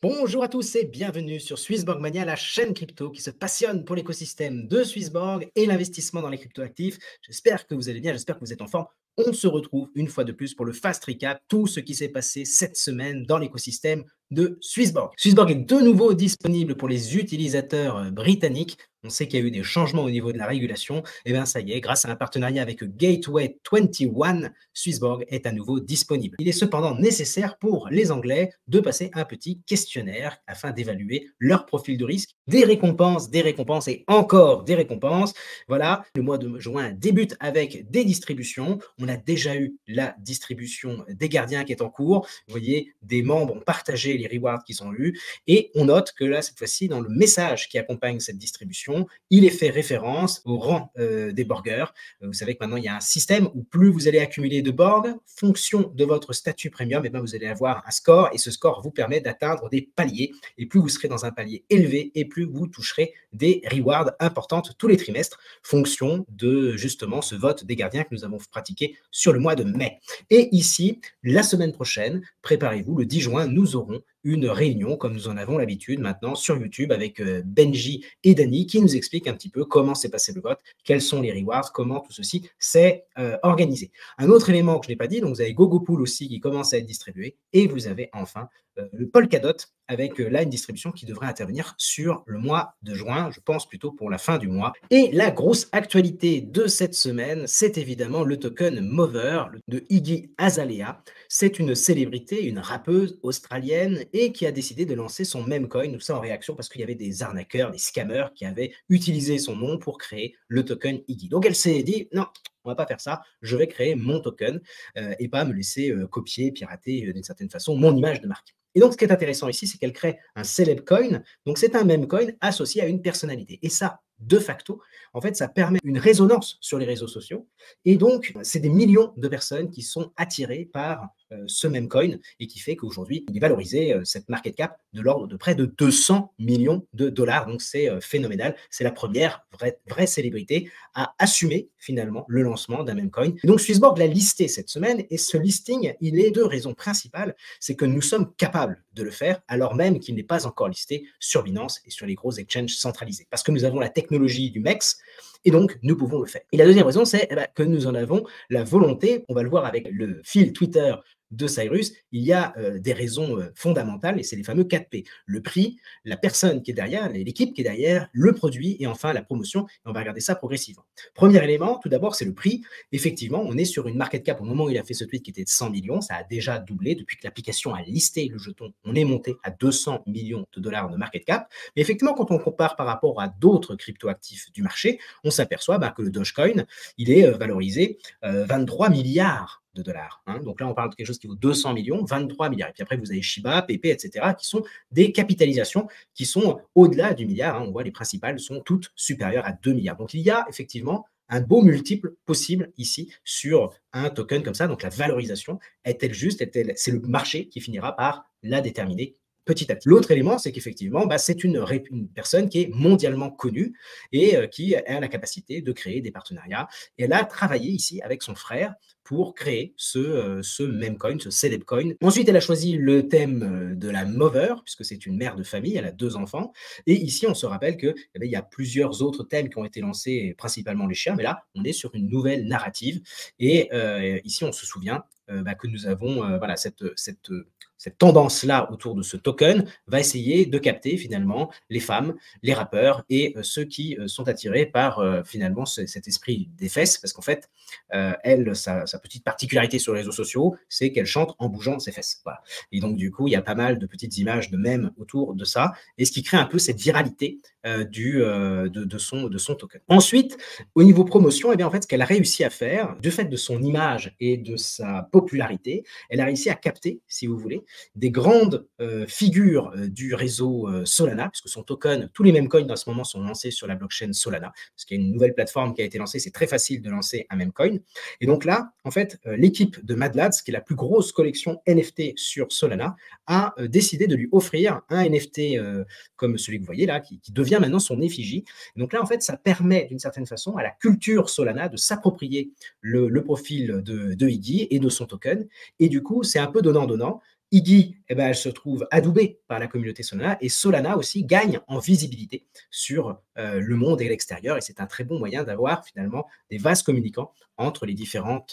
Bonjour à tous et bienvenue sur Swissborg Mania, la chaîne crypto qui se passionne pour l'écosystème de Swissborg et l'investissement dans les cryptoactifs. J'espère que vous allez bien, j'espère que vous êtes en forme. On se retrouve une fois de plus pour le fast recap, tout ce qui s'est passé cette semaine dans l'écosystème de Swissborg. Swissborg est de nouveau disponible pour les utilisateurs britanniques. On sait qu'il y a eu des changements au niveau de la régulation. Et bien ça y est, grâce à un partenariat avec Gateway 21, Swissborg est à nouveau disponible. Il est cependant nécessaire pour les Anglais de passer un petit questionnaire afin d'évaluer leur profil de risque. Des récompenses et encore des récompenses. Voilà, le mois de juin débute avec des distributions. On a déjà eu la distribution des gardiens qui est en cours. Vous voyez, des membres ont partagé les rewards qu'ils ont eus. Et on note que là, cette fois-ci, dans le message qui accompagne cette distribution, il est fait référence au rang des borgers. Vous savez que maintenant, il y a un système où plus vous allez accumuler de borg, fonction de votre statut premium, et bien vous allez avoir un score, et ce score vous permet d'atteindre des paliers. Et plus vous serez dans un palier élevé, et plus vous toucherez des rewards importantes tous les trimestres, fonction de justement ce vote des gardiens que nous avons pratiqué sur le mois de mai. Et ici, la semaine prochaine, préparez-vous, le 10 juin, nous aurons une réunion, comme nous en avons l'habitude maintenant, sur YouTube avec Benji et Dani, qui nous expliquent un petit peu comment s'est passé le vote, quels sont les rewards, comment tout ceci s'est organisé. Un autre élément que je n'ai pas dit, donc vous avez GoGoPool aussi qui commence à être distribué, et vous avez enfin le Polkadot avec là une distribution qui devrait intervenir sur le mois de juin, je pense plutôt pour la fin du mois. Et la grosse actualité de cette semaine, c'est évidemment le token Mover de Iggy Azalea. C'est une célébrité, une rappeuse australienne et qui a décidé de lancer son meme coin, tout ça en réaction parce qu'il y avait des arnaqueurs, des scammers qui avaient utilisé son nom pour créer le token Iggy. Donc elle s'est dit, non, on va pas faire ça, je vais créer mon token et pas me laisser copier, pirater d'une certaine façon mon image de marque. Et donc, ce qui est intéressant ici, c'est qu'elle crée un celeb coin. Donc, c'est un meme coin associé à une personnalité. Et ça, de facto, en fait, ça permet une résonance sur les réseaux sociaux. Et donc, c'est des millions de personnes qui sont attirées par ce meme coin et qui fait qu'aujourd'hui, il est valorisé, cette market cap, de l'ordre de près de 200 millions de dollars. Donc, c'est phénoménal. C'est la première vraie célébrité à assumer finalement le lancement d'un meme coin. Et donc, Swissborg l'a listé cette semaine et ce listing, il est de raisons principales. C'est que nous sommes capables de le faire alors même qu'il n'est pas encore listé sur Binance et sur les gros exchanges centralisés. Parce que nous avons la technologie du MEX et donc nous pouvons le faire. Et la deuxième raison, c'est que nous en avons la volonté, on va le voir avec le fil Twitter de Cyrus, il y a des raisons fondamentales et c'est les fameux 4P. Le prix, la personne qui est derrière, l'équipe qui est derrière, le produit et enfin la promotion. Et on va regarder ça progressivement. Premier élément, tout d'abord, c'est le prix. Effectivement, on est sur une market cap au moment où il a fait ce tweet qui était de 100 millions. Ça a déjà doublé depuis que l'application a listé le jeton. On est monté à 200 millions de dollars de market cap. Mais effectivement, quand on compare par rapport à d'autres cryptoactifs du marché, on s'aperçoit que le Dogecoin, il est valorisé 23 milliards de dollars. Hein. Donc là, on parle de quelque chose qui vaut 200 millions, 23 milliards. Et puis après, vous avez Shiba, PP, etc., qui sont des capitalisations qui sont au-delà du milliard. Hein. On voit les principales sont toutes supérieures à 2 milliards. Donc il y a effectivement un beau multiple possible ici sur un token comme ça. Donc la valorisation est-elle juste? C'est le marché qui finira par la déterminer petit à petit. L'autre élément, c'est qu'effectivement, c'est une personne qui est mondialement connue et qui a la capacité de créer des partenariats. Et elle a travaillé ici avec son frère pour créer ce meme coin, ce celeb coin. Ensuite, elle a choisi le thème de la Mover, puisque c'est une mère de famille, elle a 2 enfants. Et ici, on se rappelle qu'il y a plusieurs autres thèmes qui ont été lancés, principalement les chiens, mais là, on est sur une nouvelle narrative. Et ici, on se souvient que nous avons voilà, cette tendance-là autour de ce token va essayer de capter finalement les femmes, les rappeurs et ceux qui sont attirés par finalement cet esprit des fesses, parce qu'en fait, elle, sa petite particularité sur les réseaux sociaux, c'est qu'elle chante en bougeant ses fesses. Voilà. Et donc, du coup, il y a pas mal de petites images de mèmes autour de ça, et ce qui crée un peu cette viralité de son token. Ensuite, au niveau promotion, eh bien, en fait, ce qu'elle a réussi à faire, du fait de son image et de sa popularité, elle a réussi à capter, si vous voulez, des grandes figures du réseau Solana, puisque son token, tous les meme coins en ce moment sont lancés sur la blockchain Solana, parce qu'il y a une nouvelle plateforme qui a été lancée, c'est très facile de lancer un meme coin. Et donc là, en fait, l'équipe de Mad Lads, qui est la plus grosse collection NFT sur Solana, a décidé de lui offrir un NFT comme celui que vous voyez là, qui devient maintenant son effigie. Et donc là, en fait, ça permet d'une certaine façon à la culture Solana de s'approprier le profil de Iggy et de son token. Et du coup, c'est un peu donnant-donnant. Iggy, eh ben, elle se trouve adoubée par la communauté Solana et Solana aussi gagne en visibilité sur le monde et l'extérieur. Et c'est un très bon moyen d'avoir finalement des vases communicants entre les différents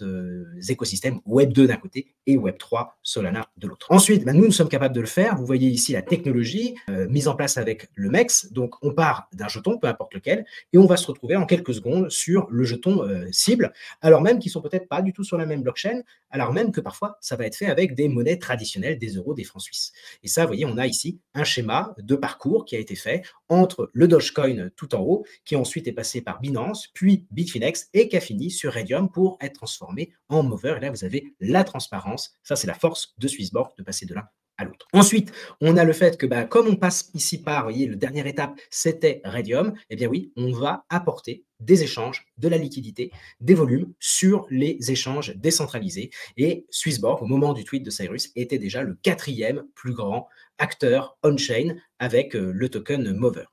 écosystèmes Web 2 d'un côté et Web 3 Solana de l'autre. Ensuite, ben, nous sommes capables de le faire. Vous voyez ici la technologie mise en place avec le MEX. Donc, on part d'un jeton, peu importe lequel, et on va se retrouver en quelques secondes sur le jeton cible, alors même qu'ils sont peut-être pas du tout sur la même blockchain, alors même que parfois, ça va être fait avec des monnaies traditionnelles, des euros, des francs suisses. Et ça, vous voyez, on a ici un schéma de parcours qui a été fait entre le Dogecoin tout en haut, qui ensuite est passé par Binance, puis Bitfinex, et qui a fini sur Raydium pour être transformé en Mover. Et là, vous avez la transparence. Ça, c'est la force de Swissborg de passer de l'un à l'autre. Ensuite, on a le fait que bah, comme on passe ici par, vous voyez, la dernière étape, c'était Raydium, eh bien oui, on va apporter des échanges, de la liquidité, des volumes sur les échanges décentralisés. Et Swissborg, au moment du tweet de Cyrus, était déjà le 4e plus grand acteur on-chain avec le token Mover.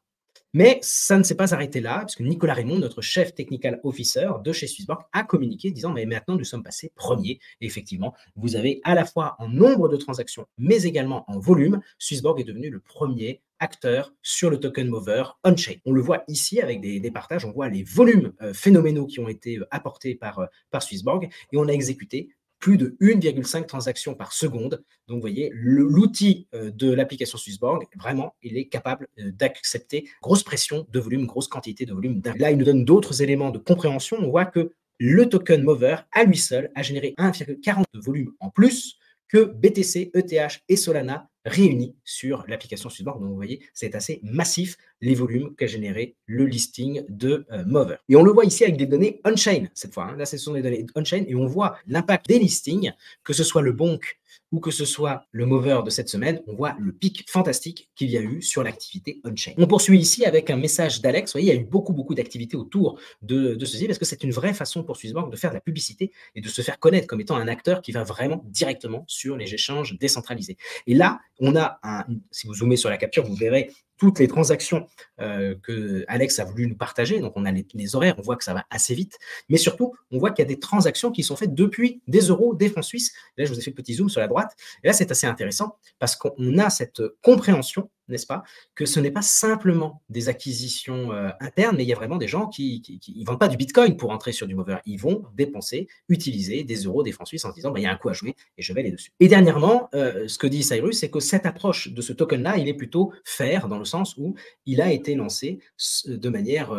Mais ça ne s'est pas arrêté là, puisque Nicolas Raymond, notre chef technical officer de chez Swissborg, a communiqué disant mais maintenant nous sommes passés premiers. Et effectivement, vous avez à la fois en nombre de transactions, mais également en volume, Swissborg est devenu le premier acteur sur le token Mover on-chain. On le voit ici avec des partages, on voit les volumes phénoménaux qui ont été apportés par Swissborg, et on a exécuté plus de 1,5 transactions par seconde. Donc, vous voyez, l'outil de l'application Swissborg, vraiment, il est capable d'accepter grosse pression de volume, grosse quantité de volume. Là, il nous donne d'autres éléments de compréhension. On voit que le token Mover, à lui seul, a généré 1,40 de volume en plus que BTC, ETH et Solana réunis sur l'application Swissborg. Donc, vous voyez, c'est assez massif les volumes qu'a généré le listing de Mover. Et on le voit ici avec des données on-chain cette fois. Là, ce sont des données on-chain et on voit l'impact des listings, que ce soit le Bonk ou que ce soit le Mover de cette semaine, on voit le pic fantastique qu'il y a eu sur l'activité on-chain. On poursuit ici avec un message d'Alex. Vous voyez, il y a eu beaucoup d'activités autour de ceci parce que c'est une vraie façon pour Swissborg de faire de la publicité et de se faire connaître comme étant un acteur qui va vraiment directement sur les échanges décentralisés. Et là, on a si vous zoomez sur la capture, vous verrez toutes les transactions que Alex a voulu nous partager. Donc, on a les horaires, on voit que ça va assez vite. Mais surtout, on voit qu'il y a des transactions qui sont faites depuis des euros, des francs suisses. Là, je vous ai fait le petit zoom sur la droite. Et là, c'est assez intéressant parce qu'on a cette compréhension, n'est-ce pas, que ce n'est pas simplement des acquisitions internes, mais il y a vraiment des gens qui ne vendent pas du Bitcoin pour entrer sur du Mover. Ils vont dépenser, utiliser des euros, des francs suisses en se disant, bah, il y a un coup à jouer et je vais aller dessus. Et dernièrement, ce que dit Cyrus, c'est que cette approche de ce token-là, il est plutôt fair dans le sens où il a été lancé de manière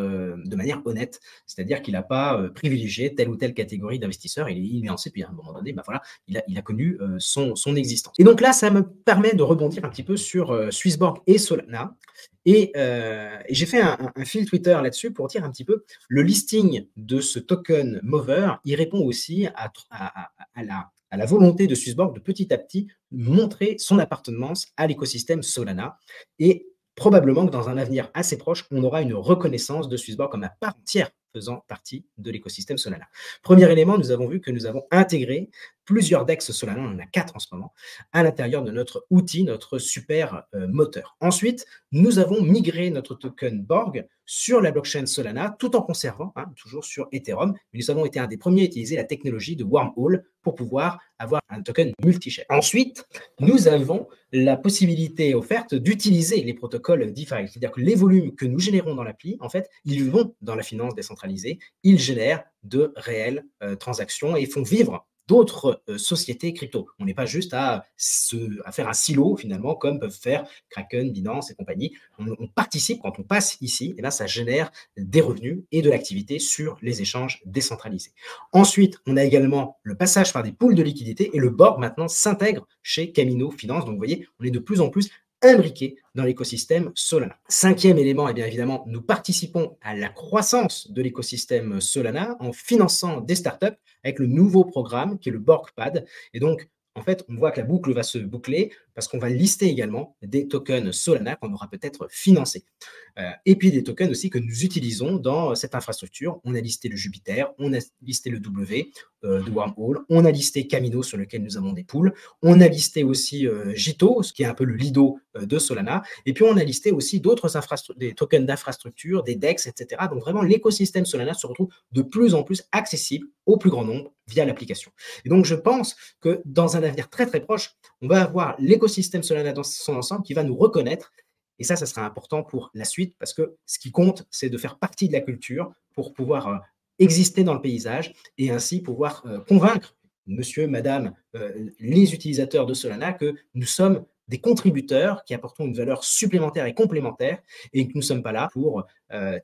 honnête, c'est-à-dire qu'il n'a pas privilégié telle ou telle catégorie d'investisseurs, il est lancé, puis à un moment donné, bah voilà, il a connu son existence. Et donc là, ça me permet de rebondir un petit peu sur Swissborg et Solana, et j'ai fait un fil Twitter là-dessus pour dire un petit peu, le listing de ce token Mover, il répond aussi à la volonté de Swissborg de petit à petit montrer son appartenance à l'écosystème Solana, et probablement que dans un avenir assez proche, on aura une reconnaissance de Swissborg comme à part entière faisant partie de l'écosystème Solana. Premier élément, nous avons vu que nous avons intégré plusieurs DEX Solana, on en a 4 en ce moment, à l'intérieur de notre outil, notre super moteur. Ensuite, nous avons migré notre token Borg sur la blockchain Solana, tout en conservant, toujours sur Ethereum, mais nous avons été un des premiers à utiliser la technologie de Wormhole pour pouvoir avoir un token multi-chain. Ensuite, nous avons la possibilité offerte d'utiliser les protocoles DeFi, c'est-à-dire que les volumes que nous générons dans l'appli, en fait, ils vont dans la finance décentralisée, ils génèrent de réelles transactions et font vivre d'autres sociétés crypto. On n'est pas juste à faire un silo, finalement, comme peuvent faire Kraken, Binance et compagnie. On participe, quand on passe ici, et là, ça génère des revenus et de l'activité sur les échanges décentralisés. Ensuite, on a également le passage par des pools de liquidités et le Borg, maintenant, s'intègre chez Camino Finance. Donc, vous voyez, on est de plus en plus imbriqués dans l'écosystème Solana. 5e élément, et bien évidemment, nous participons à la croissance de l'écosystème Solana en finançant des startups avec le nouveau programme qui est le BorgPad. Et donc, en fait, on voit que la boucle va se boucler parce qu'on va lister également des tokens Solana qu'on aura peut-être financés. Et puis des tokens aussi que nous utilisons dans cette infrastructure. On a listé le Jupiter, on a listé le W, de Wormhole, on a listé Camino sur lequel nous avons des pools, on a listé aussi Jito, ce qui est un peu le Lido de Solana, et puis on a listé aussi d'autres des tokens d'infrastructure, des DEX, etc. Donc vraiment, l'écosystème Solana se retrouve de plus en plus accessible au plus grand nombre via l'application. Et donc, je pense que dans un avenir très très proche, on va avoir l'écosystème Solana dans son ensemble qui va nous reconnaître. Et ça sera important pour la suite parce que ce qui compte, c'est de faire partie de la culture pour pouvoir exister dans le paysage et ainsi pouvoir convaincre monsieur, madame, les utilisateurs de Solana que nous sommes des contributeurs qui apportons une valeur supplémentaire et complémentaire et que nous ne sommes pas là pour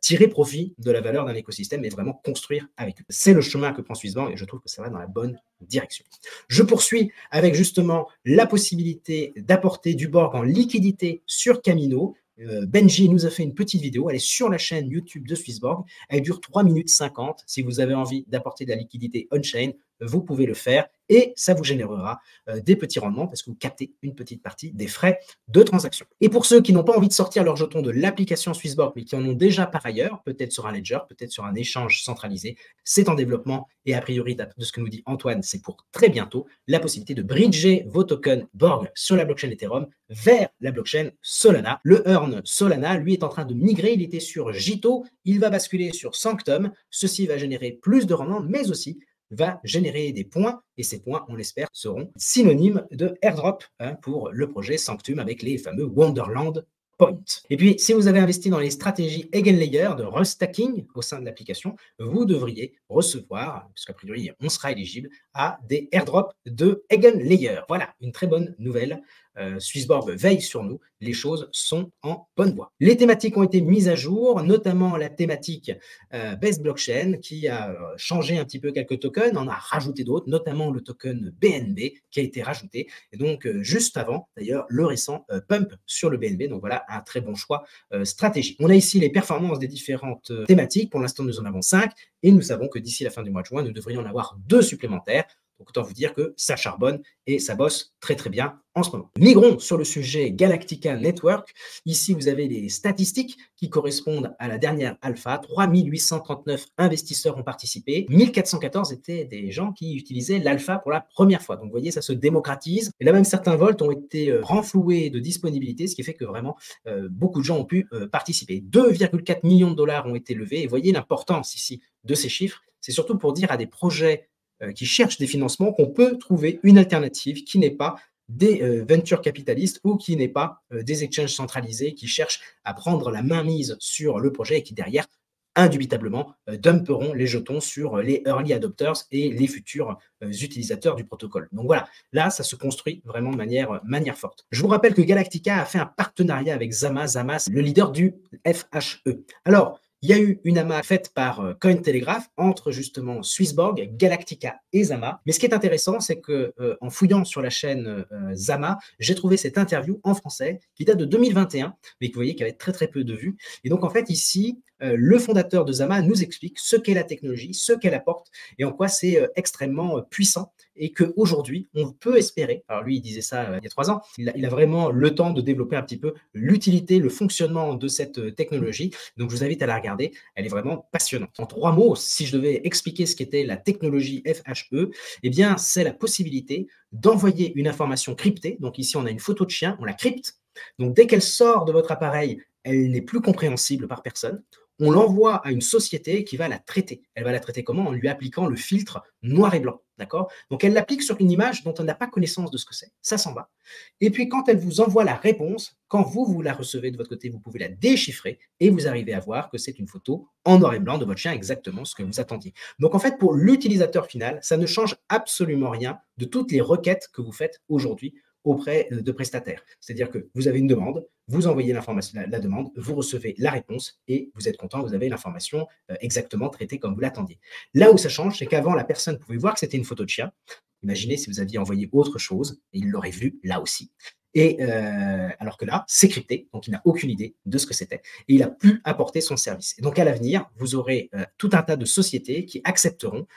tirer profit de la valeur d'un écosystème, mais vraiment construire avec eux. C'est le chemin que prend Swissbank et je trouve que ça va dans la bonne direction. Je poursuis avec justement la possibilité d'apporter du Borg en liquidité sur Camino. Benji nous a fait une petite vidéo, elle est sur la chaîne YouTube de Swissborg, elle dure 3 minutes 50. Si vous avez envie d'apporter de la liquidité on-chain, vous pouvez le faire et ça vous générera des petits rendements parce que vous captez une petite partie des frais de transaction. Et pour ceux qui n'ont pas envie de sortir leur jeton de l'application Swissborg mais qui en ont déjà par ailleurs, peut-être sur un ledger, peut-être sur un échange centralisé, c'est en développement et a priori de ce que nous dit Antoine, c'est pour très bientôt la possibilité de bridger vos tokens Borg sur la blockchain Ethereum vers la blockchain Solana. Le Earn Solana, lui, est en train de migrer, il était sur Jito, il va basculer sur Sanctum, ceci va générer plus de rendement mais aussi va générer des points, et ces points, on l'espère, seront synonymes de airdrop pour le projet Sanctum avec les fameux Wonderland Points. Et puis, si vous avez investi dans les stratégies Eigenlayer de restacking au sein de l'application, vous devriez recevoir, puisqu'a priori, on sera éligible à des airdrops de Eigenlayer. Voilà, une très bonne nouvelle. Swissborg veille sur nous, les choses sont en bonne voie. Les thématiques ont été mises à jour, notamment la thématique Base Blockchain qui a changé un petit peu quelques tokens, on a rajouté d'autres, notamment le token BNB qui a été rajouté, et donc juste avant d'ailleurs le récent pump sur le BNB, donc voilà un très bon choix stratégique. On a ici les performances des différentes thématiques, pour l'instant nous en avons 5, et nous savons que d'ici la fin du mois de juin, nous devrions en avoir 2 supplémentaires. Donc, autant vous dire que ça charbonne et ça bosse très très bien en ce moment. Migrons sur le sujet Galactica Network. Ici, vous avez les statistiques qui correspondent à la dernière alpha. 3839 investisseurs ont participé. 1414 étaient des gens qui utilisaient l'alpha pour la première fois. Donc, vous voyez, ça se démocratise. Et là, même certains volts ont été renfloués de disponibilité, ce qui fait que vraiment, beaucoup de gens ont pu participer. 2,4 millions de dollars ont été levés. Et vous voyez l'importance ici de ces chiffres. C'est surtout pour dire à des projets qui cherchent des financements qu'on peut trouver une alternative qui n'est pas des venture capitalistes ou qui n'est pas des exchanges centralisés qui cherchent à prendre la mainmise sur le projet et qui derrière, indubitablement, dumperont les jetons sur les early adopters et les futurs utilisateurs du protocole. Donc voilà, là, ça se construit vraiment de manière forte. Je vous rappelle que Galactica a fait un partenariat avec Zama. Zama, c'est le leader du FHE. Alors, il y a eu une AMA faite par Cointelegraph entre justement Swissborg, Galactica et Zama. Mais ce qui est intéressant, c'est que en fouillant sur la chaîne Zama, j'ai trouvé cette interview en français qui date de 2021, mais que vous voyez qui avait très très peu de vues. Et donc en fait ici, le fondateur de Zama nous explique ce qu'est la technologie, ce qu'elle apporte et en quoi c'est extrêmement puissant et qu'aujourd'hui, on peut espérer, alors lui il disait ça il y a 3 ans, il a vraiment le temps de développer un petit peu l'utilité, le fonctionnement de cette technologie. Donc je vous invite à la regarder, elle est vraiment passionnante. En 3 mots, si je devais expliquer ce qu'était la technologie FHE, eh bien c'est la possibilité d'envoyer une information cryptée. Donc ici on a une photo de chien, on la crypte. Donc dès qu'elle sort de votre appareil, elle n'est plus compréhensible par personne. On l'envoie à une société qui va la traiter. Elle va la traiter comment? En lui appliquant le filtre noir et blanc. D'accord? Donc, elle l'applique sur une image dont on n'a pas connaissance de ce que c'est. Ça s'en va. Et puis, quand elle vous envoie la réponse, quand vous la recevez de votre côté, vous pouvez la déchiffrer et vous arrivez à voir que c'est une photo en noir et blanc de votre chien, exactement ce que vous attendiez. Donc, en fait, pour l'utilisateur final, ça ne change absolument rien de toutes les requêtes que vous faites aujourd'hui auprès de prestataires. C'est-à-dire que vous avez une demande, vous envoyez l'information, la demande, vous recevez la réponse et vous êtes content, vous avez l'information exactement traitée comme vous l'attendiez. Là où ça change, c'est qu'avant, la personne pouvait voir que c'était une photo de chien. Imaginez si vous aviez envoyé autre chose, et il l'aurait vu là aussi. Et alors que là, c'est crypté, donc il n'a aucune idée de ce que c'était et il a pu apporter son service. Et donc à l'avenir, vous aurez tout un tas de sociétés qui accepteront,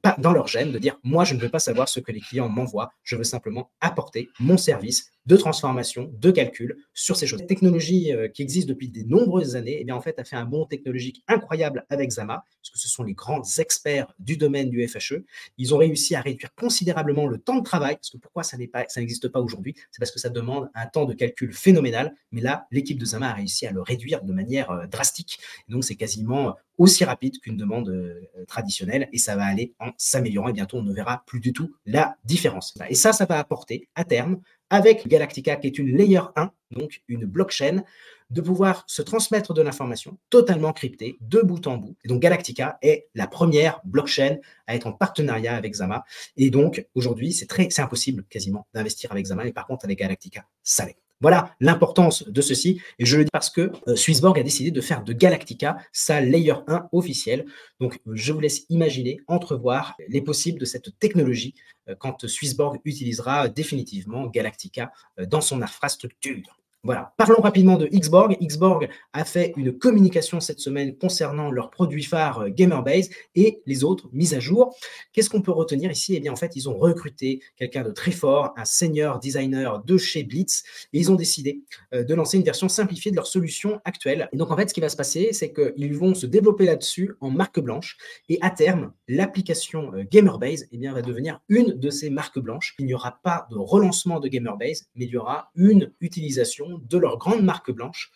pas dans leur gène, de dire moi je ne veux pas savoir ce que les clients m'envoient, je veux simplement apporter mon service de transformation, de calcul sur ces choses. Cette technologie qui existe depuis de nombreuses années, eh bien, en fait, a fait un bond technologique incroyable avec Zama, parce que ce sont les grands experts du domaine du FHE. Ils ont réussi à réduire considérablement le temps de travail, parce que pourquoi ça n'existe pas aujourd'hui? C'est parce que ça demande un temps de calcul phénoménal, mais là, l'équipe de Zama a réussi à le réduire de manière drastique. Et donc, c'est quasiment aussi rapide qu'une demande traditionnelle, et ça va aller en s'améliorant, et bientôt, on ne verra plus du tout la différence. Et ça va apporter, à terme, avec Galactica, qui est une layer 1, donc une blockchain, de pouvoir se transmettre de l'information totalement cryptée, de bout en bout. Et donc Galactica est la première blockchain à être en partenariat avec Zama. Et donc aujourd'hui, c'est impossible quasiment d'investir avec Zama, mais par contre avec Galactica, ça l'est. Voilà l'importance de ceci, et je le dis parce que Swissborg a décidé de faire de Galactica sa layer 1 officielle. Donc je vous laisse imaginer, entrevoir les possibles de cette technologie quand Swissborg utilisera définitivement Galactica dans son infrastructure. Voilà. Parlons rapidement de Xborg. Xborg a fait une communication cette semaine concernant leurs produits phares Gamerbase et les autres mises à jour. Qu'est-ce qu'on peut retenir ici? Eh bien, en fait, ils ont recruté quelqu'un de très fort, un senior designer de chez Blitz, et ils ont décidé de lancer une version simplifiée de leur solution actuelle. Et donc, en fait, ce qui va se passer, c'est qu'ils vont se développer là-dessus en marque blanche, et à terme, l'application Gamerbase eh bien, va devenir une de ces marques blanches. Il n'y aura pas de relancement de Gamerbase, mais il y aura une utilisation de leur grande marque blanche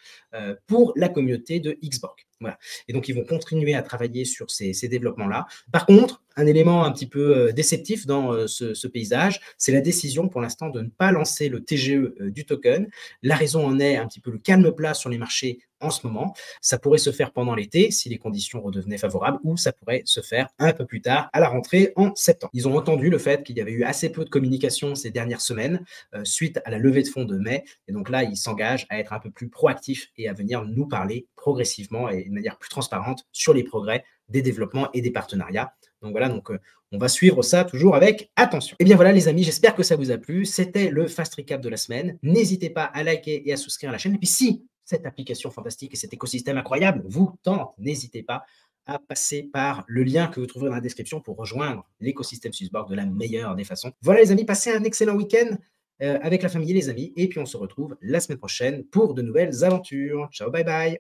pour la communauté de Xborg. Voilà. Et donc, ils vont continuer à travailler sur ces développements-là. Par contre, un élément un petit peu déceptif dans ce paysage, c'est la décision pour l'instant de ne pas lancer le TGE du token. La raison en est un petit peu le calme plat sur les marchés en ce moment. Ça pourrait se faire pendant l'été si les conditions redevenaient favorables, ou ça pourrait se faire un peu plus tard à la rentrée en septembre. Ils ont entendu le fait qu'il y avait eu assez peu de communication ces dernières semaines suite à la levée de fonds de mai, et donc là ils s'engagent à être un peu plus proactifs et à venir nous parler progressivement et de manière plus transparente sur les progrès des développements et des partenariats. Donc voilà, on va suivre ça toujours avec attention. Et bien voilà les amis, j'espère que ça vous a plu. C'était le Fast Recap de la semaine. N'hésitez pas à liker et à souscrire à la chaîne. Et puis si cette application fantastique et cet écosystème incroyable vous tente, n'hésitez pas à passer par le lien que vous trouverez dans la description pour rejoindre l'écosystème Swissborg de la meilleure des façons. Voilà les amis, passez un excellent week-end avec la famille et les amis. Et puis on se retrouve la semaine prochaine pour de nouvelles aventures. Ciao, bye bye.